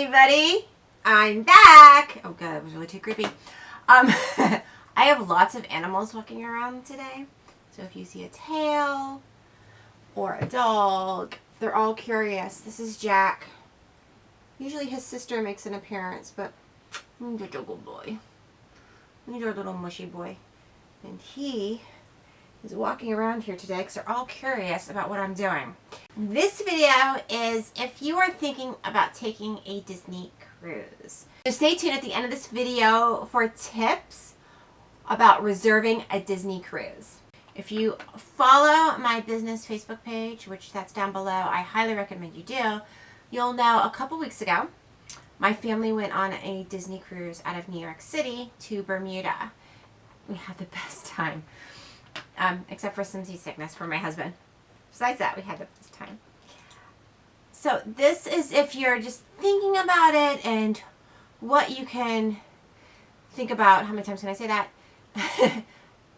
everybody. I'm back. Oh god, that was really too creepy. I have lots of animals walking around today. So if you see a tail or a dog, they're all curious. This is Jack. Usually his sister makes an appearance, but he's a good boy. He's our little mushy boy. And he is walking around here today because they're all curious about what I'm doing. This video is if you are thinking about taking a Disney cruise. So stay tuned at the end of this video for tips about reserving a Disney cruise. If you follow my business Facebook page, which that's down below, I highly recommend you do. You'll know a couple weeks ago, my family went on a Disney cruise out of New York City to Bermuda. We had the best time. Except for some seasickness for my husband. Besides that, we had the best time. So this is if you're just thinking about it and what you can think about. How many times can I say that?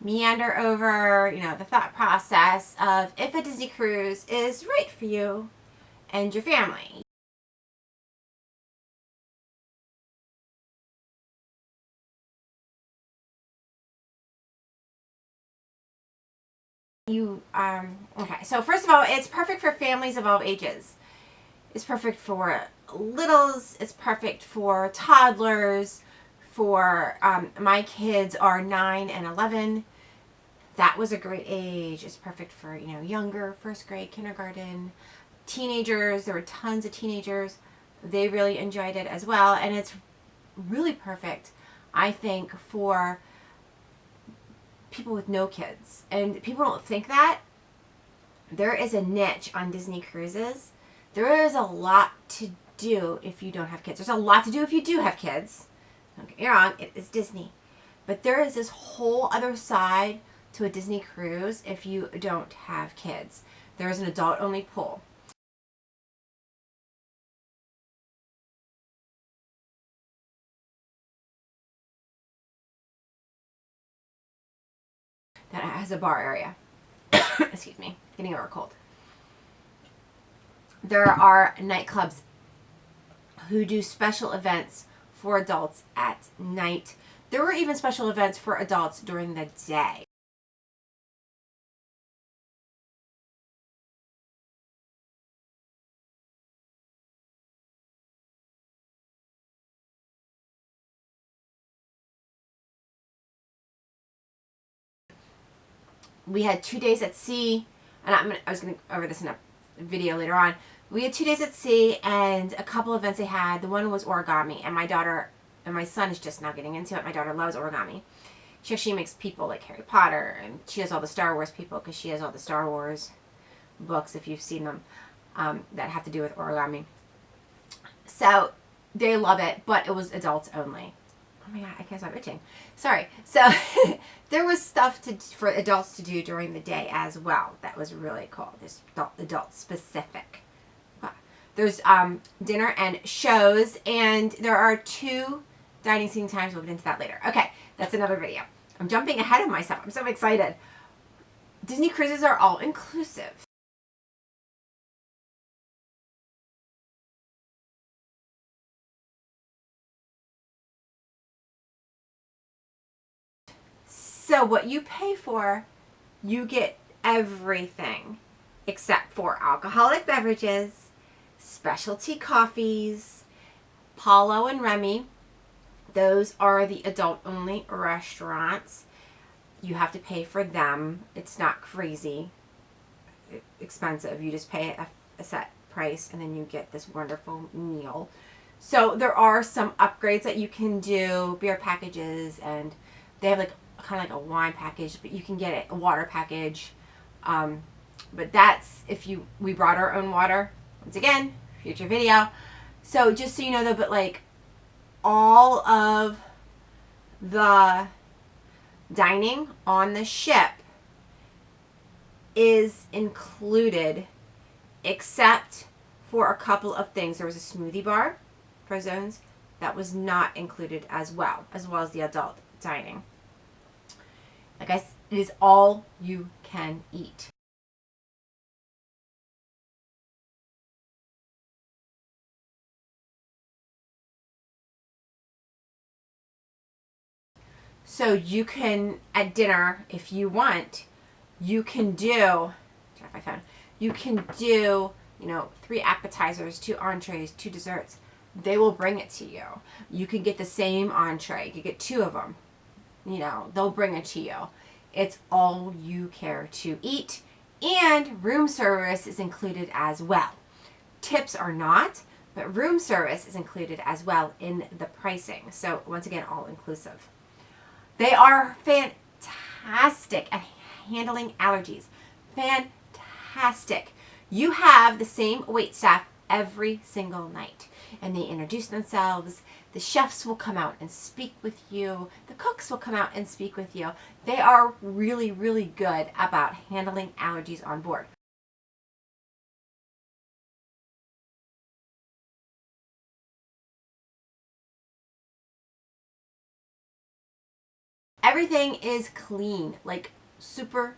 Meander over, the thought process of if a Disney cruise is right for you and your family. Okay, so first of all, it's perfect for families of all ages. It's perfect for littles, it's perfect for toddlers, for, my kids are 9 and 11. That was a great age. It's perfect for, younger, first grade, kindergarten, teenagers. There were tons of teenagers. They really enjoyed it as well. And it's really perfect, I think, for people with no kids. And people don't think that. There is a niche on Disney cruises. There is a lot to do if you don't have kids. There's a lot to do if you do have kids. Don't get me wrong, it is Disney. But there is this whole other side to a Disney cruise if you don't have kids. There is an adult-only pool. That has a bar area. Excuse me, getting over a cold. There are nightclubs who do special events for adults at night. There were even special events for adults during the day. We had 2 days at sea, and I was going to go over this in a video later on. We had 2 days at sea and a couple events they had. The one was origami, and my daughter and my son is just now getting into it. My daughter loves origami. She actually makes people like Harry Potter, and she has all the Star Wars people because she has all the Star Wars books, if you've seen them, that have to do with origami. So they love it, but it was adults only. Oh my god, I can't stop itching. Sorry. So there was stuff for adults to do during the day as well. That was really cool. This adult specific. There's dinner and shows, and there are 2 dining scene times. We'll get into that later. Okay, that's another video. I'm jumping ahead of myself. I'm so excited. Disney cruises are all inclusive. So what you pay for, you get everything except for alcoholic beverages, specialty coffees, Paulo and Remy. Those are the adult-only restaurants. You have to pay for them. It's not crazy expensive. You just pay a set price, and then you get this wonderful meal. So there are some upgrades that you can do, beer packages, and they have like kind of like a wine package, but you can get a water package. But that's if we brought our own water. Once again, future video. So just so you know though, but like all of the dining on the ship is included except for a couple of things. There was a smoothie bar for zones that was not included as well as the adult dining. Like I said, it is all you can eat. So you can, at dinner, if you want, you can do, check my phone, you can do, 3 appetizers, 2 entrees, 2 desserts. They will bring it to you. You can get the same entree. You can get 2 of them. They'll bring it to you. It's all you care to eat. And room service is included as well. Tips are not, but room service is included as well in the pricing. So once again, all inclusive. They are fantastic at handling allergies. Fantastic. You have the same wait staff every single night, and they introduce themselves. The chefs will come out and speak with you. The cooks will come out and speak with you. They are really, really good about handling allergies on board. Everything is clean, like super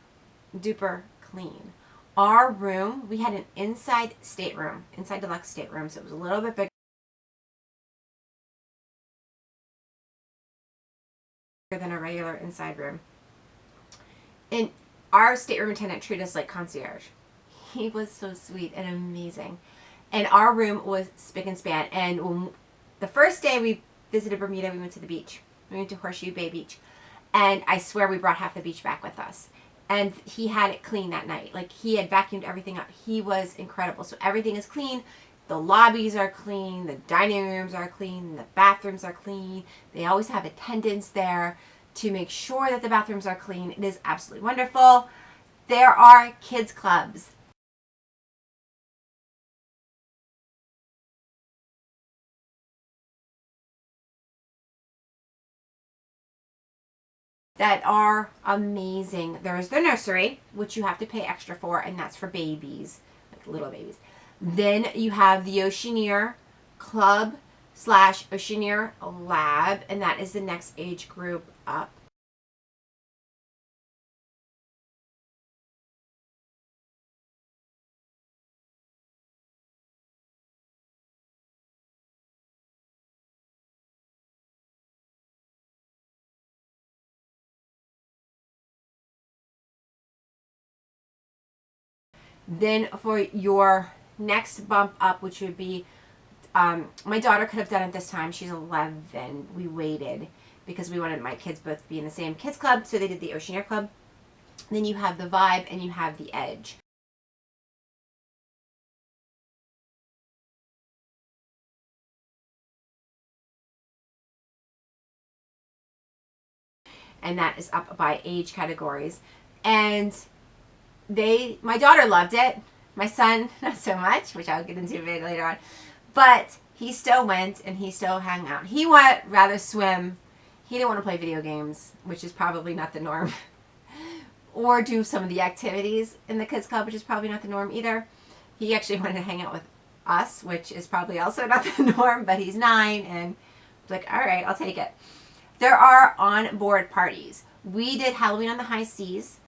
duper clean. Our room, we had an inside stateroom, inside deluxe stateroom, so it was a little bit bigger than a regular inside room. And our stateroom attendant treated us like concierge. He was so sweet and amazing. And our room was spick and span. And when the first day we visited Bermuda, we went to the beach. We went to Horseshoe Bay Beach. And I swear we brought half the beach back with us. And he had it clean that night. Like, he had vacuumed everything up. He was incredible. So everything is clean. The lobbies are clean. The dining rooms are clean. The bathrooms are clean. They always have attendants there to make sure that the bathrooms are clean. It is absolutely wonderful. There are kids clubs. That are amazing. There's the nursery, which you have to pay extra for, and that's for babies, like little babies. Then you have the Oceaneer Club / Oceaneer Lab, and that is the next age group up. Then for your next bump up, which would be, my daughter could have done it this time. She's 11. We waited because we wanted my kids both to be in the same kids club, so they did the Oceaneer Club. Then you have the Vibe and you have the Edge. And that is up by age categories. And my daughter loved it. My son, not so much, which I'll get into a bit later on. But he still went and he still hung out. He would rather swim. He didn't want to play video games, which is probably not the norm. Or do some of the activities in the kids club, which is probably not the norm either. He actually wanted to hang out with us, which is probably also not the norm, but he's 9 and it's like, all right, I'll take it. There are on-board parties. We did Halloween on the High Seas.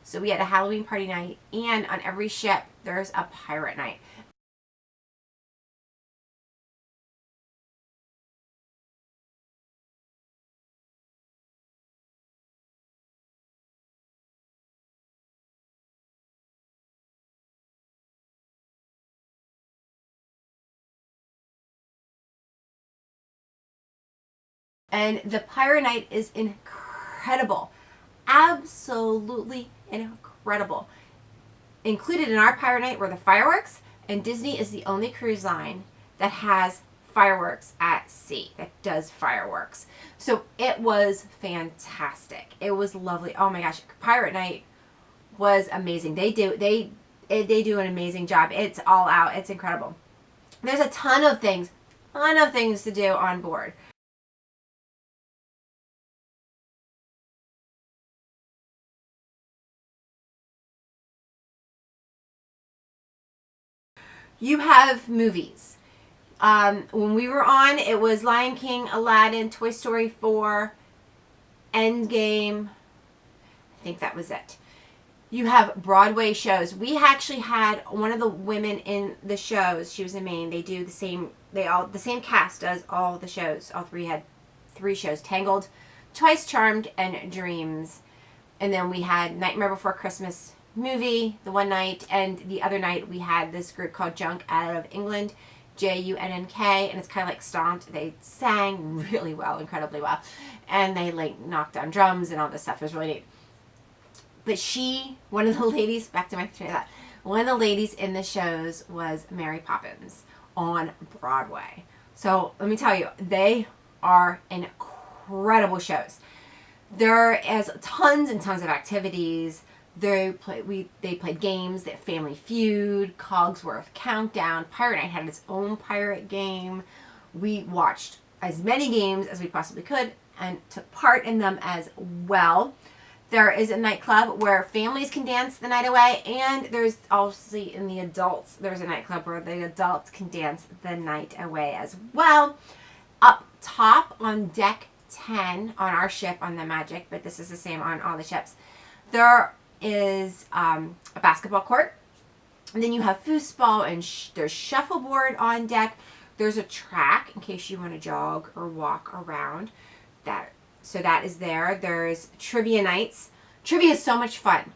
So we had a Halloween party night, and on every ship, there's a pirate night. And the pirate night is incredible. Absolutely incredible. Included in our pirate night were the fireworks, and Disney is the only cruise line that has fireworks at sea, that does fireworks. So it was fantastic. It was lovely. Oh my gosh, pirate night was amazing. They do an amazing job. It's all out. It's incredible. There's a ton of things to do on board. You have movies. When we were on, it was Lion King, Aladdin, Toy Story 4, Endgame. I think that was it. You have Broadway shows. We actually had one of the women in the shows. She was in Maine. They do the same. The same cast does all the shows. All three had 3 shows: Tangled, Twice Charmed, and Dreams. And then we had Nightmare Before Christmas movie the one night, and the other night we had this group called Junk out of England, Junnk, and it's kind of like Stomped. They sang really well, incredibly well, and they like knocked on drums and all this stuff. It was really neat. But one of the ladies, back to my train of thought, one of the ladies in the shows was Mary Poppins on Broadway. So let me tell you, they are incredible shows. There is tons and tons of activities. They played games, that Family Feud, Cogsworth Countdown, Pirate Night had its own pirate game. We watched as many games as we possibly could and took part in them as well. There is a nightclub where families can dance the night away, and there's obviously in the adults, there's a nightclub where the adults can dance the night away as well. Up top on deck 10 on our ship on the Magic, but this is the same on all the ships, there is a basketball court. And then you have foosball, and there's shuffleboard on deck. There's a track in case you want to jog or walk around. So that is there. There's trivia nights. Trivia is so much fun.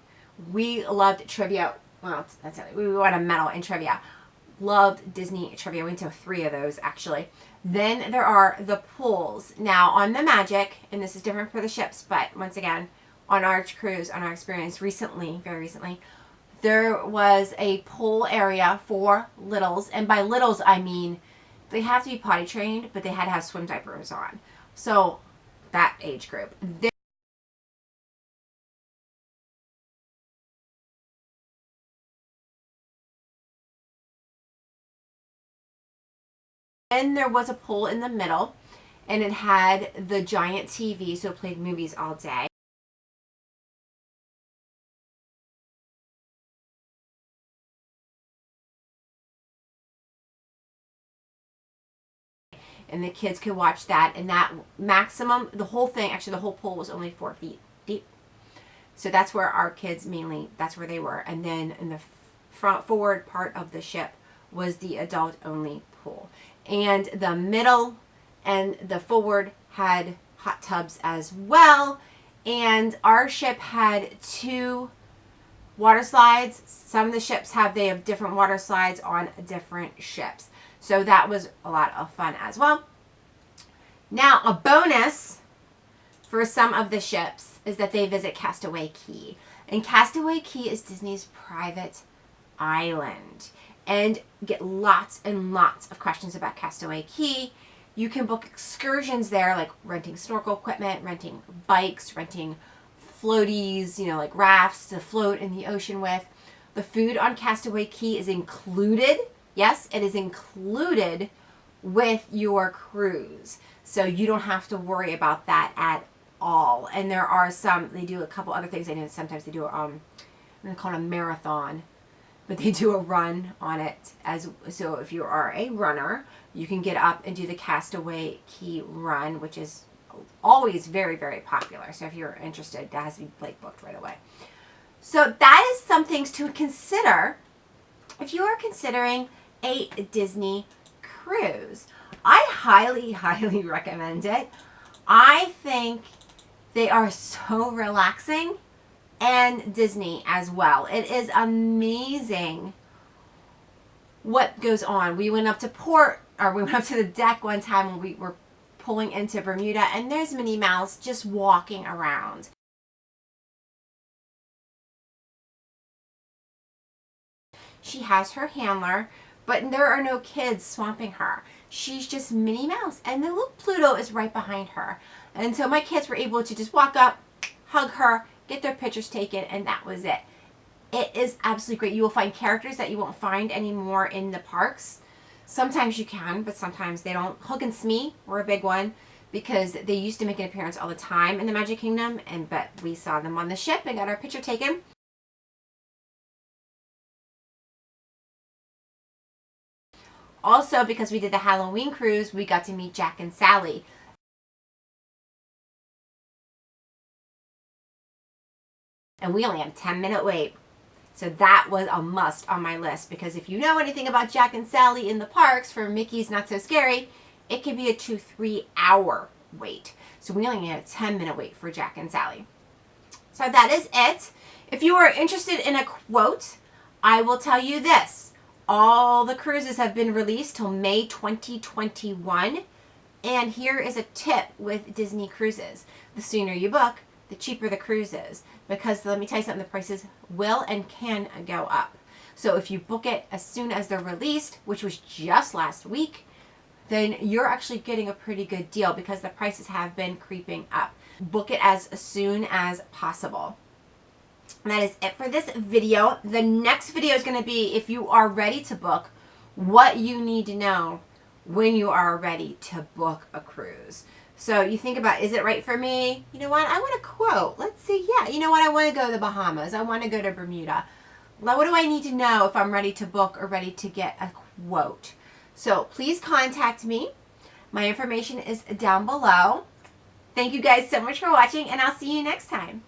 We loved trivia. Well, that's it. We won a medal in trivia. Loved Disney trivia. We went to 3 of those, actually. Then there are the pools. Now, on the Magic, and this is different for the ships, but once again, on our cruise, on our experience very recently, there was a pool area for littles. And by littles, I mean they have to be potty trained, but they had to have swim diapers on. So that age group. Then there was a pool in the middle, and it had the giant TV, so it played movies all day. And the kids could watch that, and that maximum, the whole thing, actually the whole pool was only 4 feet deep. So that's where our kids mainly, that's where they were. And then in the forward part of the ship was the adult only pool. And the middle and the forward had hot tubs as well. And our ship had 2 water slides. Some of the ships they have different water slides on different ships. So that was a lot of fun as well. Now, a bonus for some of the ships is that they visit Castaway Cay. And Castaway Cay is Disney's private island. And get lots and lots of questions about Castaway Cay. You can book excursions there, like renting snorkel equipment, renting bikes, renting floaties, like rafts to float in the ocean with. The food on Castaway Cay is included. Yes, it is included with your cruise. So you don't have to worry about that at all. And there are they do a couple other things. I know sometimes they do, I'm going to call it a marathon, but they do a run on it. So if you are a runner, you can get up and do the Castaway Cay run, which is always very, very popular. So if you're interested, that has to be booked right away. So that is some things to consider if you are considering a Disney cruise. I highly, highly recommend it. I think they are so relaxing, and Disney as well. It is amazing what goes on. We went up to the deck one time when we were pulling into Bermuda, and there's Minnie Mouse just walking around. She has her handler, but there are no kids swamping her. She's just Minnie Mouse, and the little Pluto is right behind her. And so my kids were able to just walk up, hug her, get their pictures taken, and that was it. It is absolutely great. You will find characters that you won't find anymore in the parks. Sometimes you can, but sometimes they don't. Hook and Smee were a big one because they used to make an appearance all the time in the Magic Kingdom, but we saw them on the ship and got our picture taken. Also, because we did the Halloween cruise, we got to meet Jack and Sally. and we only had a 10-minute wait. So that was a must on my list, because if you know anything about Jack and Sally in the parks for Mickey's Not So Scary, it can be a 2-3 hour wait. So we only had a 10-minute wait for Jack and Sally. So that is it. If you are interested in a quote, I will tell you this. All the cruises have been released till May 2021. And here is a tip with Disney cruises. The sooner you book, the cheaper the cruise is. Because let me tell you something, the prices will and can go up. So if you book it as soon as they're released, which was just last week, then you're actually getting a pretty good deal because the prices have been creeping up. Book it as soon as possible. And that is it for this video. The next video is going to be, if you are ready to book, what you need to know when you are ready to book a cruise. So you think about, is it right for me? You know what? I want a quote. Let's see. Yeah, you know what? I want to go to the Bahamas. I want to go to Bermuda. Well, what do I need to know if I'm ready to book or ready to get a quote? So please contact me. My information is down below. Thank you guys so much for watching, and I'll see you next time.